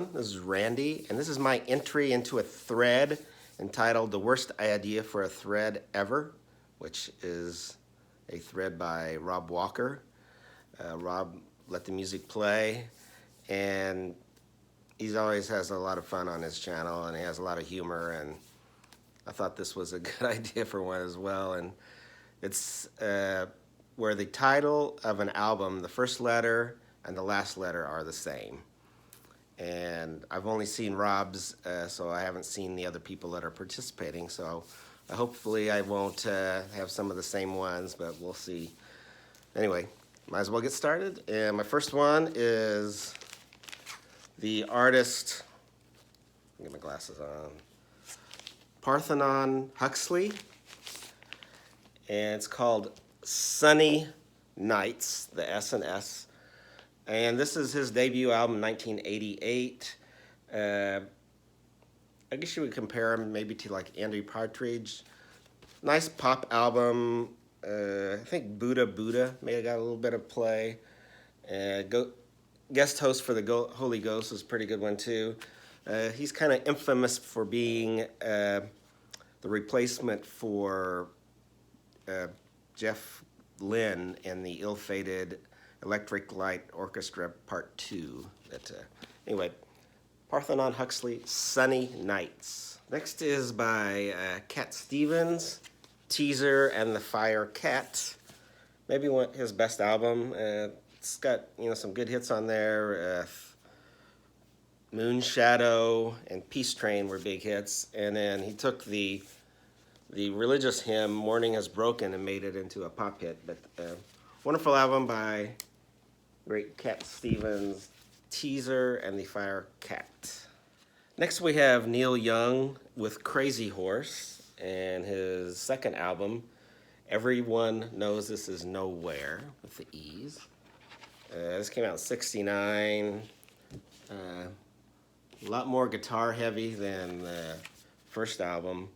everyone. This is Randy, and this is my entry into a thread entitled The Worst Idea for a Thread Ever, which is a thread by Rob Walker. Rob let the music play, and he always has a lot of fun on his channel, and he has a lot of humor, and I thought this was a good idea for one as well. And it's where the title of an album, the first letter and the last letter are the same. And I've only seen Rob's, so I haven't seen the other people that are participating, so hopefully I won't have some of the same ones, but we'll see. Anyway, might as well get started. And my first one is the artist, get my glasses on, Parthenon Huxley, and it's called Sunny Nights, the S and S. And this is his debut album, 1988. I guess you would compare him maybe to like Andy Partridge. Nice pop album. I think Buddha may have got a little bit of play. Guest host for the Holy Ghost is a pretty good one too. He's kind of infamous for being the replacement for Jeff Lynne in the ill-fated Electric Light Orchestra Part 2. Anyway, Parthenon Huxley, Sunny Nights. Next is by Cat Stevens, Teaser and the Fire Cat. Maybe his best album. It's got some good hits on there. Moon Shadow and Peace Train were big hits, and then he took the religious hymn Morning Has Broken and made it into a pop hit. But wonderful album by great Cat Stevens, Teaser and the Fire Cat. Next we have Neil Young with Crazy Horse and his second album, Everyone Knows This Is Nowhere, with the E's. This came out in '69. A lot more guitar heavy than the first album,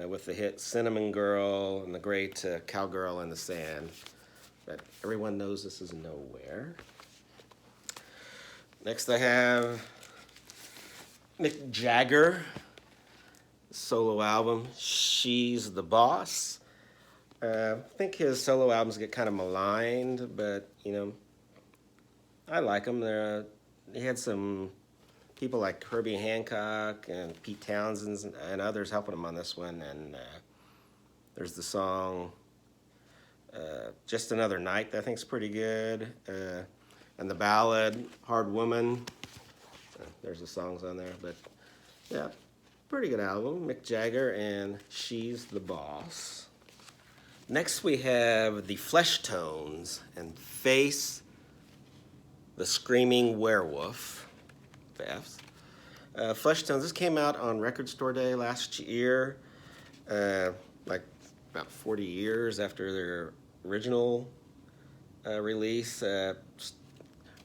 with the hit Cinnamon Girl and the great Cowgirl in the Sand. But Everyone Knows This Is Nowhere. Next I have Mick Jagger, solo album, She's the Boss. I think his solo albums get kind of maligned, but I like them. He had some people like Herbie Hancock and Pete Townsend and others helping him on this one. And there's the song Just Another Night that I think is pretty good. And the ballad Hard Woman. There's the songs on there. But yeah, pretty good album. Mick Jagger and She's the Boss. Next we have the Flesh Tones and Face the Screaming Werewolf. Flesh Tones, this came out on Record Store Day last year, like about 40 years after their original release.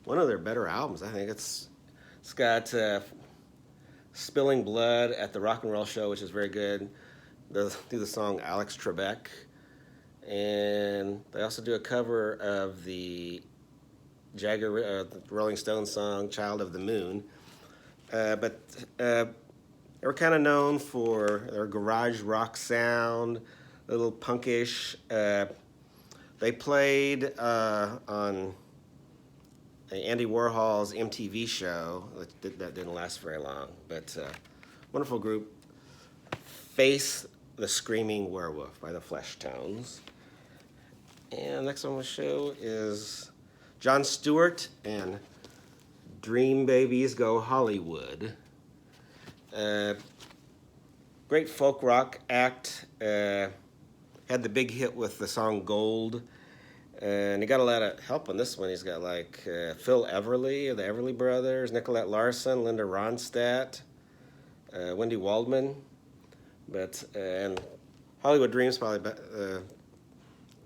One of their better albums, I think. It's got Spilling Blood at the Rock and Roll Show, which is very good. They do the song Alex Trebek, and they also do a cover of the Jagger, the Rolling Stones song "Child of the Moon." But they were kind of known for their garage rock sound, a little punkish. They played on Andy Warhol's MTV show. That didn't last very long, but wonderful group. Face the Screaming Werewolf by the Flesh Tones. And next one we'll show is Jon Stewart and Dream Babies Go Hollywood. Great folk rock act. Had the big hit with the song Gold. And he got a lot of help on this one. He's got like Phil Everly of the Everly Brothers, Nicolette Larson, Linda Ronstadt, Wendy Waldman. And Hollywood Dreams probably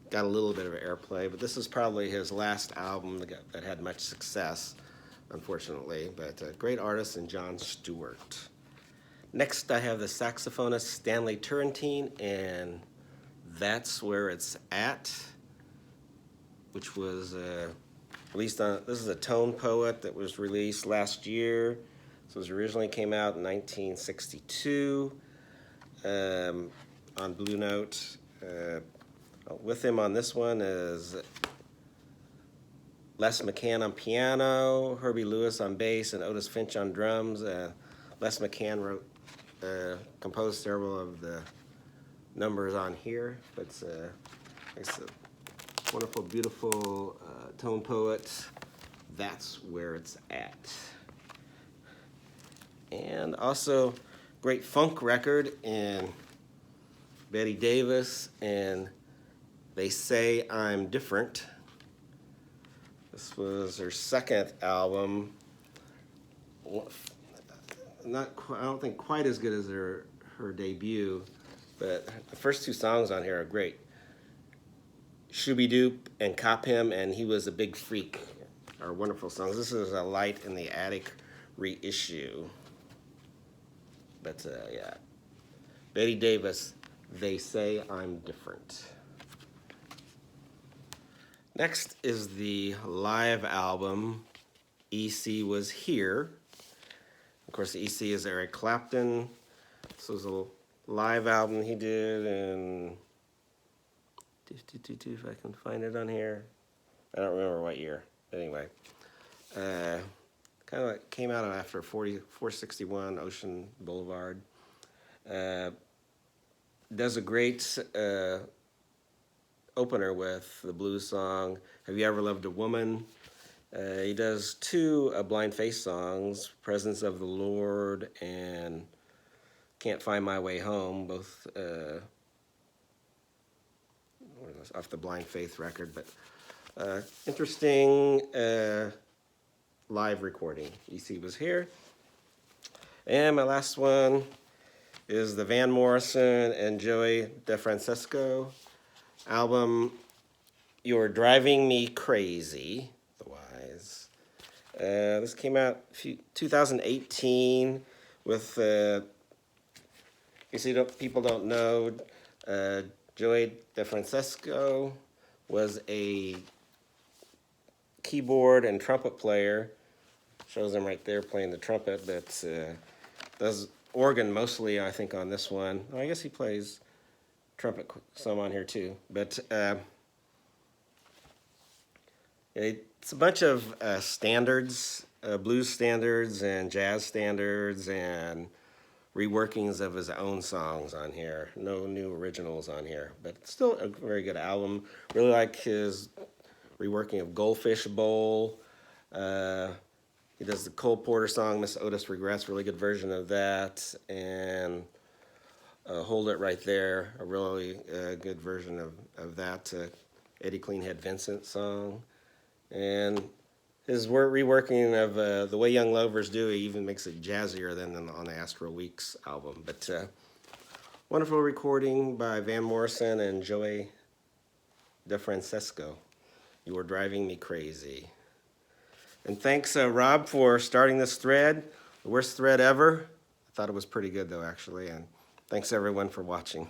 got a little bit of airplay, but this is probably his last album that had much success, unfortunately. But great artist in Jon Stewart. Next, I have the saxophonist Stanley Turan, and That's Where It's At, which was released on, this is a tone poet that was released last year. So it originally came out in 1962 on Blue Note. With him on this one is Les McCann on piano, Herbie Lewis on bass, and Otis Finch on drums. Les McCann composed several of the numbers on here, but it's a wonderful, beautiful tone poet. That's where it's at. And also great funk record in Betty Davis and They Say I'm Different. This was her second album. I don't think quite as good as her debut, but the first two songs on here are great. Shooby Doop and Cop Him and He Was a Big Freak are wonderful songs. This is a Light in the Attic reissue. But yeah, Betty Davis, They Say I'm Different. Next is the live album, EC Was Here. Of course, the EC is Eric Clapton. This was a live album he did in, if I can find it on here. I don't remember what year. Anyway, kind of like came out after 461 Ocean Boulevard. Does a great opener with the blues song, Have You Ever Loved a Woman? He does two Blind Faith songs, Presence of the Lord and Can't Find My Way Home, both off the Blind Faith record, but interesting live recording. EC Was Here. And my last one is the Van Morrison and Joey DeFranco album, You're Driving Me Crazy, the Wise. This came out 2018 with, you see, people don't know, Joey DeFranco was a keyboard and trumpet player. Shows him right there playing the trumpet, but does organ mostly, I think, on this one. I guess he plays trumpet some on here too, but it's a bunch of standards, blues standards and jazz standards and reworkings of his own songs on here. No new originals on here, but still a very good album. Really like his reworking of Goldfish Bowl. He does the Cole Porter song, Miss Otis Regrets, really good version of that, and Hold It Right There, a really good version of that Eddie Cleanhead Vincent song. And his reworking of The Way Young Lovers Do, he even makes it jazzier than on the Astro Weeks album. But wonderful recording by Van Morrison and Joey DeFranco. You Were Driving Me Crazy. And thanks, Rob, for starting this thread. The worst thread ever. I thought it was pretty good, though, actually. And thanks, everyone, for watching.